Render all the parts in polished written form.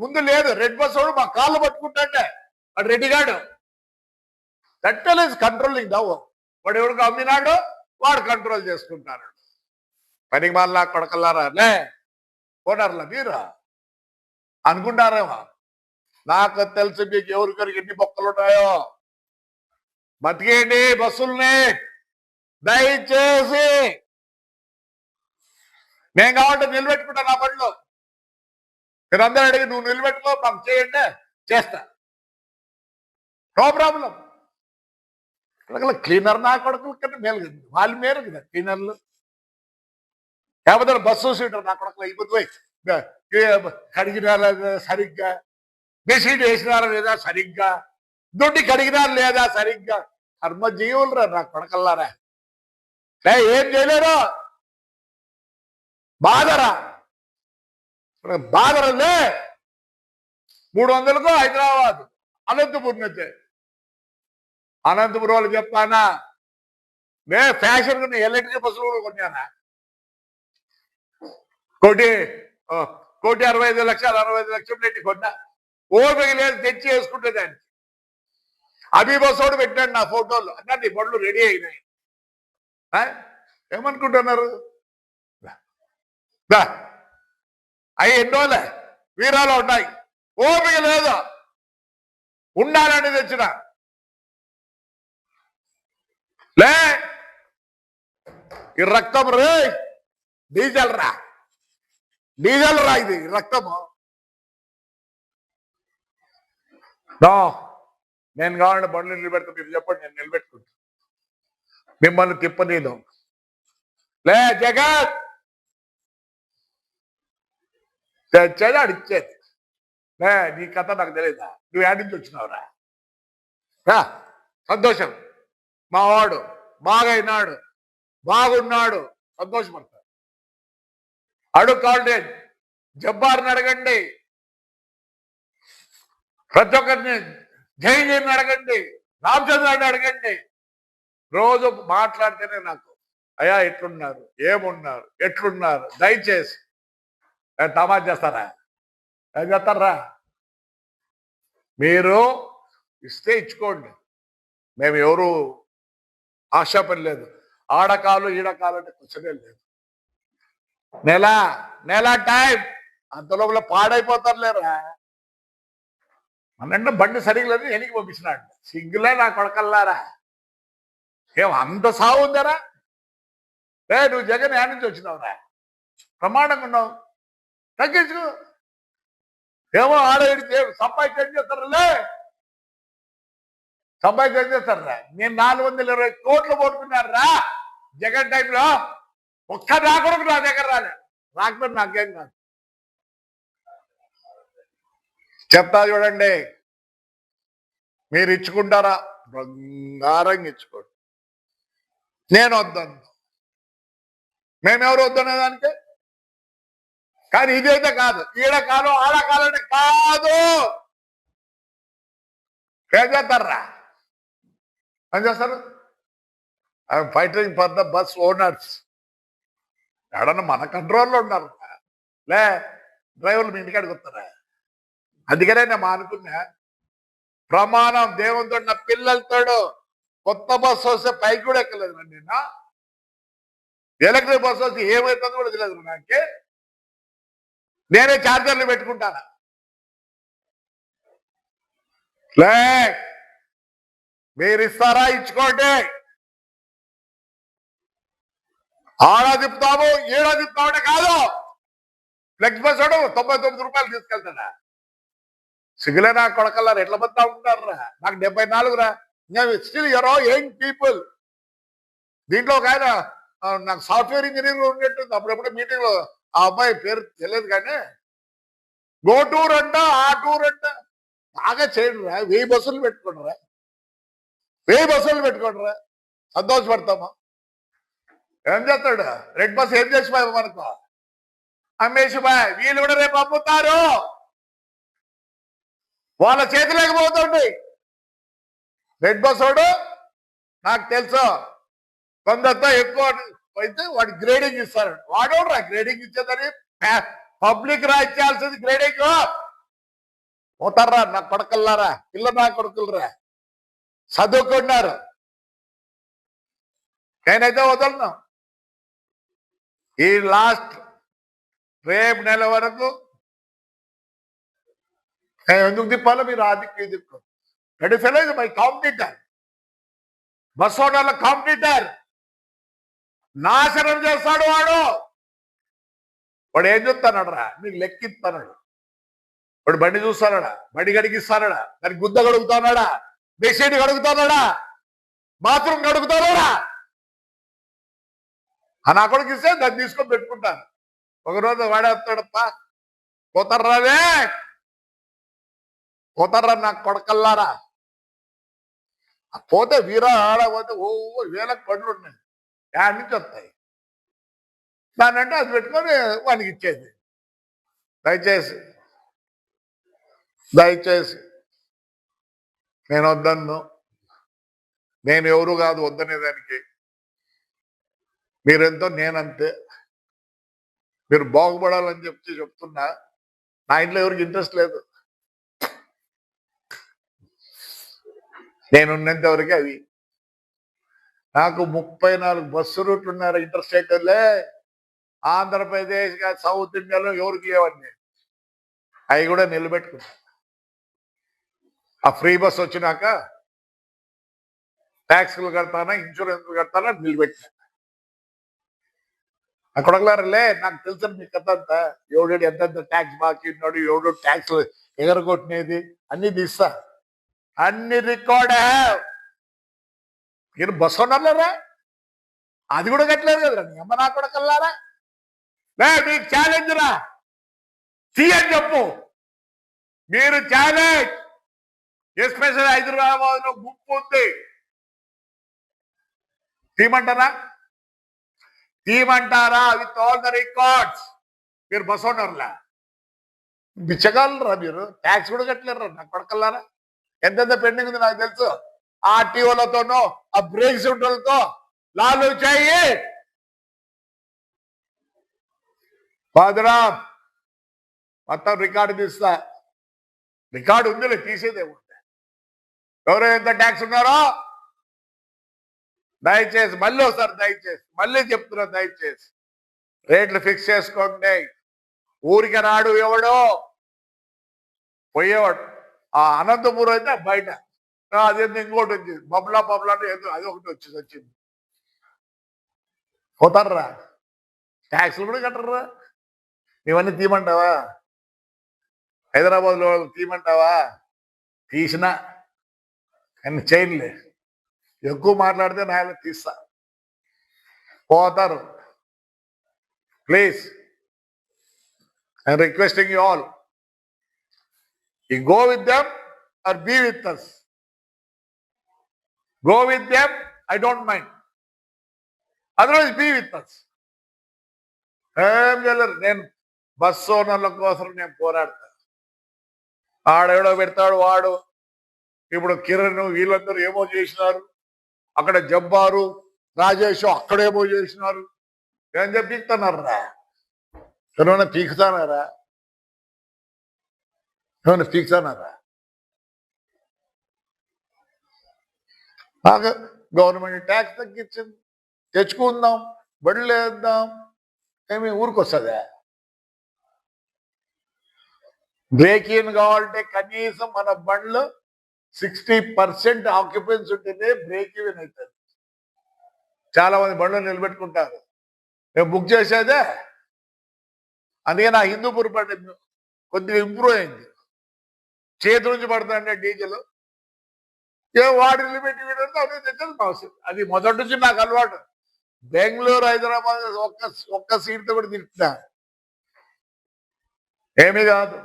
ముందు లేదు. Red bus వాడు మా కాళ్ళు పట్టుకుంటాడే వాడు రెడ్డిగాడు. దట్ ఈస్ కంట్రోలింగ్ దవ్. వాడు ఎవరికి అమ్మినాడో వాడు కంట్రోల్ చేసుకుంటాడు. పనికి మళ్ళా కొడకల్లారా లే పోనారులా మీరు అనుకుంటారేమో. నాకు తెలిసి మీకు ఎవరికరికి ఎన్ని బొక్కలు ఉన్నాయో. బతికేయండి బస్సుల్ని దయచేసి. నేను కావాలంటే నిలబెట్టుకుంటా నా బండిలో. మీరు అందరూ అడిగి నువ్వు నిలబెట్టుకో మాకు చేయండి చేస్తా, నో ప్రాబ్లం. క్లీనర్ నా కొడుకుల కంటే మేలు కదా, వాళ్ళు మేలు కదా క్లీనర్లు. కాకపోతే బస్సు సీటర్ నా కొడుకులు అయిపోతుంది. కడిగినారా సరిగ్గా, బెడ్షీట్ వేసినారా లేదా సరిగ్గా, దొడ్డి కడిగినారా లేదా సరిగ్గా. కర్మజీవులరా నా కొడకల్లారా. ఏం చేయలేరు. బాధరా బాధరలే. 300కు హైదరాబాద్ అనంతపురం నుంచి. అనంతపురం వాళ్ళు చెప్తానా, నే ఫ్యాషన్ కొన్ని ఎలక్ట్రిక్ బస్సులు కూడా కొన్నానా. 1,65,00,000 పెట్టి కొన్నా. ఓపిక లేదు తెచ్చి వేసుకుంటే దాన్ని. అభి బస్సు కూడా పెట్టాడు నా ఫోటోలు. అన్నది బండ్లు రెడీ అయినాయి. ఏమనుకుంటున్నారు? అవి ఎన్నోలే వీరాలో ఉన్నాయి. ఓపిక లేదు, ఉండాలని తెచ్చిన లే. ఈ రక్తం రే డీజల్ రా, డీజల్ రా ఇది రక్తము. నేను కావాలంటే బండ్లు నిలబెడతా, మీరు చెప్పండి నేను నిలబెట్టుకుంటా. మిమ్మల్ని తిప్పనీదు లే. జగత్ తెచ్చేది అడిచేది. నీ కథ నాకు తెలియదా? నువ్వు యాడ్ నుంచి వచ్చినావురా. సంతోషం. మావాడు బాగా అయినాడు, బాగున్నాడు, సంతోషపడతాడు. అడుక్కోండి, జబ్బార్ని అడగండి, ప్రతి ఒక్కరిని జైని అడగండి, రామచంద్రాన్ని అడగండి. రోజు మాట్లాడితేనే నాకు అయ్యా ఎట్లున్నారు, ఏమున్నారు, ఎట్లున్నారు, దయచేసి తమాషా చేస్తారా? ఏం చేస్తారా? మీరు ఇస్తే ఇచ్చుకోండి, మేము ఎవరు ఆశాపని లేదు. ఆడకాలు ఈడకాలు అంటే క్వశ్చనే లేదు. నెల టైం అంతలోపల పాడైపోతారు లేరా. అన్నంటే బండి సరిగ్గా లేదు, ఎనికి పంపించినాడు. సిగ్గులే నా కొడకల్లారా. ఏం అంత సాగు ఉందరా? నువ్వు జగన్ యాడ్ నుంచి వచ్చినావురా, ప్రమాణంగా ఉన్నావు, తగ్గించు. ఏమో ఆడేడితే సంపాదించి ఏం చేస్తారులే, సంపాదించి ఏం చేస్తారా? నేను 420 కోట్లు పోటుకున్నారా జగన్ టైంలో. ఒక్క రాకూడదు నా దగ్గర రాలే. రాకపోతే నాకేం కాదు. చెప్తా చూడండి, మీరు ఇచ్చుకుంటారా? బంగారంగా ఇచ్చుకోండి. నేను వద్దాను, మేమెవరు వద్దనే దానికి. కానీ ఇదైతే కాదు, ఈడ కాలం ఆడ కాలం అంటే కాదు. ఏం చేస్తారా? ఏం చేస్తారు? I'm fighting for the bus owners. ఎడన్నా మన కంట్రోల్లో ఉన్నారు లే. డ్రైవర్లు మీ ఇంటికాడికి వస్తారా? అందుకనే నేను అనుకున్నా, ప్రమాణం దేవునితో నా పిల్లలతో కొత్త బస్సు వస్తే పైకి కూడా ఎక్కలేదు. నిన్న ఎలక్ట్రిక్ బస్సు వస్తే ఏమవుతుందో కూడా తెలియదు నాకే. నేనే ఛార్జర్లు పెట్టుకుంటాను లే. మీరు ఇస్తారా? ఇచ్చుకోండి. ఆడ తిప్పుతాము ఈడ తిప్పుతామంటే కాదు. ఫ్లెక్స్ బస్ వాడు 99 రూపాయలు తీసుకెళ్తాడా? సిగ్గులే నా కొడకల్లారు. ఎట్లా బతా ఉంటారా? నాకు 74 రా. Still euro young people. దీంట్లో ఒక ఆయన నాకు సాఫ్ట్వేర్ ఇంజనీర్ ఉన్నట్టుంది. అప్పుడెప్పుడు మీటింగ్ లో ఆ అబ్బాయి పేరు తెలియదు కానీ గో టూర్ అంట, ఆ టూర్ అంట. బాగా చేయండి రా. 1000 బస్సులు పెట్టుకోండిరా, 1000 బస్సులు పెట్టుకోండిరా, సంతోషపడతామా. ఏం చేస్తాడు? రెడ్ బస్ ఏం చేసిపోయా మనకు అమ్మేసిపోయా. వీళ్ళు కూడా రేపు అమ్ముతారు, వాళ్ళ చేతిలోకి పోతుంది. రెడ్ బస్ వాడు నాకు తెలుసు కొందరితో ఎక్కువ అయితే వాడు గ్రేడింగ్ ఇస్తాడు. వాడు గ్రేడింగ్ ఇచ్చేదని పబ్లిక్ రా ఇచ్చాల్సింది గ్రేడింగ్. పోతారా నా కొడకల్లారా, పిల్ల నా కొడుకులరా, చదువుకున్నారు. నేనైతే వదలను. ఈ లాస్ట్ రేపు నెల వరకు నేను ఎందుకు తిప్పాలో మీరు ఆదిక్య దిక్కు. Ready fellow my competitor, bus ఓనర్ల కాంపిటీటర్. నాశనం చేస్తాడు వాడు. వాడు ఏం చెప్తానడు రా, నీకు లెక్కిస్తానడు. వాడు బండి చూస్తానడా, బండి గడిగిస్తానడా, దానికి గుద్ద గడుగుతానాడా, బెడ్షీట్ గడుగుతానాడా, బాత్రూమ్ గడుగుతానాడా. నా కొడుకు ఇస్తే దాన్ని తీసుకొని పెట్టుకుంటాను. ఒకరోజు వాడేస్తాడప్ప, పోతారావే పోతారా నా కొడకల్లారా. పోతే వీరా ఆడపోతే ఓ వేలకు పండ్లు ఉన్నాయి, యాడ్ నుంచి వస్తాయి. దాన్నంటే అది పెట్టుకొని వానికి ఇచ్చేది. దయచేసి దయచేసి నేను వద్దన్ను. నేను ఎవరు కాదు వద్దనేదానికి. మీరెంతో నేనంతే. మీరు బాగుపడాలని చెప్తున్నా. నా ఇంట్లో ఎవరికి ఇంట్రెస్ట్ లేదు. నేనున్నంత వరకే అవి. నాకు 34 బస్సు రూట్లు ఉన్నారు ఇంటర్స్టేట్లే. ఆంధ్రప్రదేశ్ సౌత్ ఇండియాలో ఎవరికి ఇవ్వండి, అవి కూడా నిలబెట్టుకున్నా. ఆ ఫ్రీ బస్ వచ్చినాక ట్యాక్స్లు కడతానా, ఇన్సూరెన్స్ కడతానా నిలబెట్టినా. అక్కడలే నాకు తెలుసు మీ కథ అంతా. ఎవడు ఎంతెంత ట్యాక్స్ బాకీ ఉన్నాడు, ఎవడు ట్యాక్స్ ఎగరగొట్టినది అన్ని తీస్తా. అన్ని రికార్డ్. మీరు బస్ ఉన్నారా, అది కూడా కట్టలేదు కదరా నీ అమ్మ నా కూడా కల్లారా. మీకు ఛాలెంజ్ రా, తీయని చెప్పు. మీరు ఛాలెంజ్, ఎస్పెషల్ హైదరాబాద్ లో గుంపు ఉంది. తీయమంటారా విత్ ఆల్ ద రికార్డ్స్. మీరు బస్ ఓనర్లా బిచ్చగాలరా, మీరు ట్యాక్స్ కూడా కట్టలేరు నా కొడకల్లారా. ఎంతెంత పెండింగ్ ఉంది నాకు తెలుసు. ఆర్టీఓలతోనో ఆ బ్రేక్ షూటర్లతో లాలు చేయి. బాదురాం మొత్తం రికార్డు తీస్తా. రికార్డు ఉందిలే, తీసేదేముంది. ఎవరో ఎంత ట్యాక్స్ ఉన్నారో దయచేసి మళ్ళీ ఒకసారి దయచేసి మళ్ళీ చెప్తున్నా, దయచేసి రేట్లు ఫిక్స్ చేసుకోండి. ఊరికి రాడు ఎవడో, పోయేవాడు. ఆ అనంతపురం అయితే బయట, అదేంటి ఇంకోటి వచ్చింది బబ్లా ఏదో అది ఒకటి వచ్చింది. పోతారా, ట్యాక్సులు కూడా కట్టరా. ఇవన్నీ తీయమంటావా? హైదరాబాద్లో తీయమంటావా? తీసినా కానీ చేయలే. ఎక్కువ మాట్లాడితే నాయన తీస్తా. పోతారు. Please I'm requesting you all, you go with them or be with us. Go with them, I don't mind. Otherwise be with us. ఏం చేయలేరు. నేను బస్ ఓనర్ల కోసం నేను పోరాడతా. ఆడెవడో పెడతాడు వాడు. ఇప్పుడు కిరణ్ వీళ్ళందరూ ఏమో చేసినారు, అక్కడ జబ్బారు రాజేష్ అక్కడేమో చేసినారు. ఏం చెప్పిస్తున్నారా? ఏమైనా పీకుతానారా? ఏమైనా పీకుతానారా? బాగా గవర్నమెంట్ ట్యాక్స్ తగ్గించింది, తెచ్చుకుందాం, బడులు వేద్దాం, ఏమి ఊరికొస్తుందా? బ్రేక్ ఇన్ కావాలంటే కనీసం మన బండ్లు 60% ఆక్యుపెన్సీ ఉంటేనే బ్రేక్ ఈవెన్ అవుతుంది. చాలా మంది బండ్లు నిలబెట్టుకుంటారు. మేము బుక్ చేసేదే. అందుకే నా హిందూపూర్ బండి కొద్దిగా ఇంప్రూవ్ అయింది. చేతి నుంచి పడుతుందంటే డీజిల్ వాడు నిలబెట్టి వీడంటే అదే తెచ్చేది అవసరం. అది మొదటి నుంచి నాకు అలవాటు. బెంగళూరు హైదరాబాద్ ఒక్క సీట్తో కూడా తింటున్నా. ఏమీ కాదు,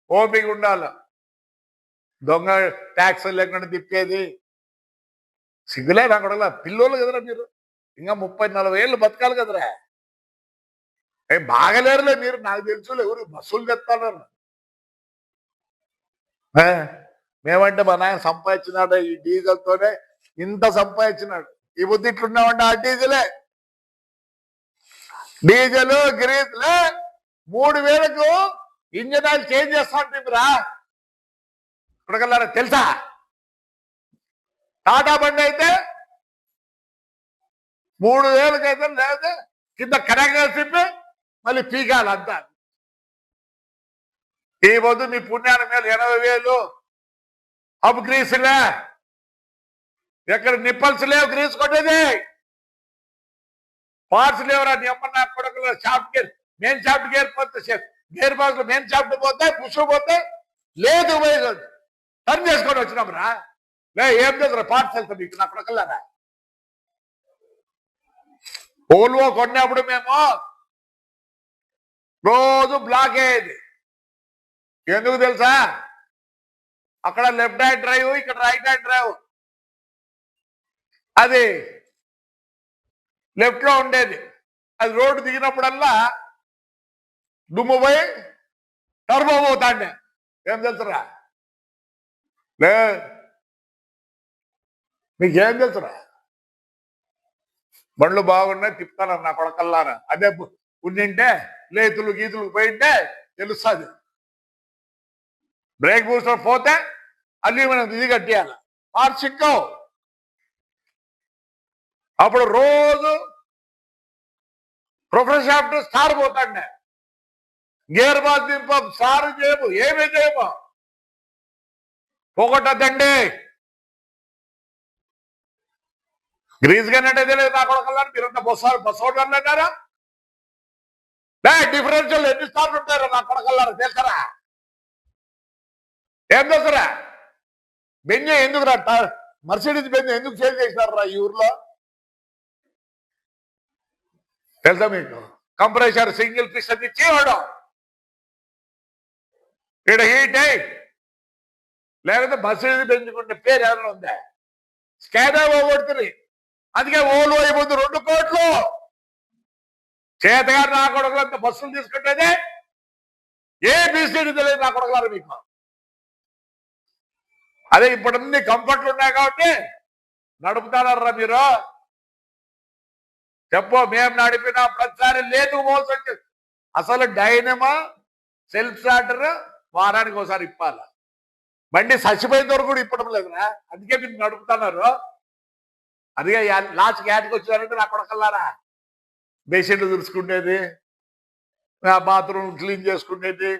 ఓపిక ఉండాల. దొంగ ట్యాక్స్ లేకుండా తిప్పేది సిగ్గులే నా కూడా. పిల్లోళ్ళు కదరా మీరు, ఇంకా 30-40 ఏళ్ళు బతకాలి కదరా. ఏం బాగలేరులే మీరు, నాకు తెలుసు. ఎవరు బస్సులు తెస్తాను. మేమంటే మా నాయన సంపాదించినాడు ఈ డీజిల్తోనే, ఇంత సంపాదించినాడు. ఈ బుద్ధి ఇట్లున్నామంటే ఆ డీజిల్ గ్రీజ్లే 3000కు ఇంజన్ ఆయిల్ చేంజ్ చేస్తా ఉంటుంది రా. కొడకల్లారా తెలుసా? టాటా బండి అయితే 3,000కైతే లేదా కింద కనెక్టర్ తిప్పి మళ్ళీ పీకాలి అంతా. ఈ పొద్దు మీ పుణ్యాల మీద 80,000 అప్ గ్రీసులే, ఎక్కడ నిప్పల్స్ లేవు గ్రీస్ కొట్టేది, పార్ట్స్ లేవురా. నీ అమ్మ నా కొడుకులు shaft gear, main shaft gear పోతే గేర్ బాక్స్ లో మెయిన్ షాఫ్ట్ పోతే పుష్ పోతే లేదు, టర్న్ చేసుకొని వచ్చినాం రా. ఏం చేద్దరా పార్ట్స్ వెళ్తాం మీకు నా కొడుకులారా. ఓల్వో కొన్నప్పుడు మేము రోజు బ్లాక్ అయ్యేది. ఎందుకు తెలుసా? అక్కడ లెఫ్ట్ హ్యాండ్ డ్రైవ్, ఇక్కడ రైట్ హ్యాండ్ డ్రైవ్. అది లెఫ్ట్ లో ఉండేది. అది రోడ్డు దిగినప్పుడల్లా దుమ్ము పోయి టర్బో పోతాండే. ఏం తెలుసురా? మీకేం తెలుసురా? బండ్లు బాగున్నాయి తిప్పుతాను నా కొడకల్లారా. అదే ఉండింటే లేతులు గీతులు పోయింటే తెలుస్తుంది. బ్రేక్ బూస్టర్ పోతే అల్యూమినియం ఇది కట్టేయాలి, పార్ట్స్ చిక్కవు. అప్పుడు రోజు ప్రొఫెసర్ షాఫ్ట్ స్టార్ పోతాండే, గేర్ బాల్ దింపం, సారు చేయము, ఏమీ చేయము, పోగొట్టద్దండి. గ్రీస్ గన్నట్టే తెలియదు నా కొడకల్లారా. మీరంతా బస్సోడు అన్నారా? డిఫరెన్షియల్ ఎన్ని స్టార్లు ఉంటారో నా కొడకల్లారా తెలుసరా? ఏం తెలుసరా? బెంజ్ ఎందుకు రా, మర్సిడీస్ బెంజ్ ఎందుకు సేల్ చేసినారా ఈ ఊర్లో తెలుసా మీకు? కంప్రెషర్ సింగిల్ పిస్టన్ ఇచ్చేవాడు, ఇక్కడ హీట్ అయి లేకపోతే మర్సిడీస్ పెంచుకుంటే పేరు ఏమైనా ఉందా? స్కాడా పోగొడుతుంది. అందుకే ఓలు అయిపోతుంది 2 కోట్లు. చేతగారు నా కొడుకులంతా బస్సులు తీసుకుంటేనే ఏ బీసీడీ తెలియదు నా కొడుకులారు మీకు. అదే ఇప్పుడు అన్ని కంఫర్ట్లు ఉన్నాయి కాబట్టి నడుపుతారా మీరు. చెప్పు, మేము నడిపిన ప్రతిసారి లేదు మోసం వచ్చేది. అసలు డైనమా సెల్ఫ్ స్టార్టర్ వారానికి ఒకసారి ఇప్పాల. బండి చచ్చిపోయిన వరకు కూడా ఇప్పడం లేదురా. అందుకే మీరు నడుపుతున్నారు. అందుకే లాస్ట్ యాడ్కి వచ్చారంటే నా కొడకల్లారా బేసిన్లు తుడుచుకునేది, బాత్రూమ్ క్లీన్ చేసుకునేది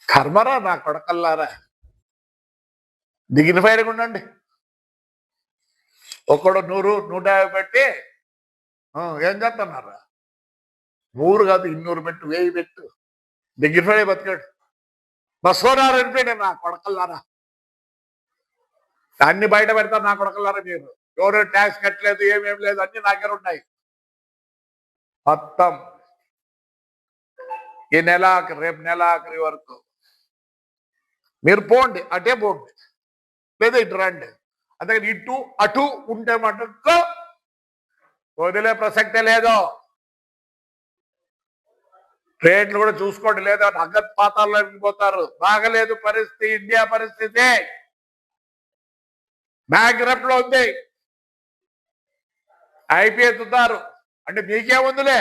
కర్మరా నా కొడకల్లారా. డిగ్నిఫైడ్గా ఉండండి. ఒక్కడు 100, 150 పెట్టి ఏం చేస్తున్నారా? 100 కాదు 200 పెట్టు, 1000 పెట్టు, డిగ్నిఫైడ్ బతికాడు. బస్సోనారు అనిపోయాడు నా కొడకల్లారా. అన్ని బయట పెడతారు నా కొడకల్లారా. మీరు ఎవరు ట్యాక్స్ కట్టలేదు, ఏమేమి లేదు, అన్ని నా దగ్గర ఉన్నాయి మొత్తం. ఈ నెలాఖరు, రేపు నెలాఖరి వరకు మీరు పోండి, అటే పోండి, లేదా ఇటు రండి. అందుకని ఇటు అటు ఉంటే మటుకు వదిలే ప్రసక్తే లేదు. రేట్లు కూడా చూసుకోండి, లేదా నగదు పాతాల్లో పోతారు. బాగలేదు పరిస్థితి, ఇండియా పరిస్థితి బ్యాంక్రప్ట్ లో ఉంది. అయిపోతున్నారు అంటే మీకేముందులే,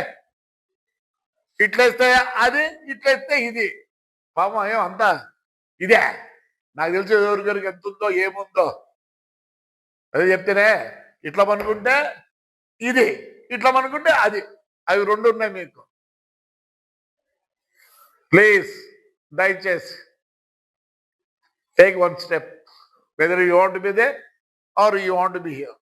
ఇట్లేస్తే అది, ఇట్లేస్తే ఇది. పాపం ఏం అంతా ఇదే. నాకు తెలిసి ఎవరికరికి ఎంత ఉందో ఏముందో అదే చెప్తేనే. ఇట్లా అనుకుంటే ఇది, ఇట్లా అనుకుంటే అది, అవి 2 ఉన్నాయి మీకు. ప్లీజ్ దయచేసి take 1 step, whether you want to be there or you want to be here.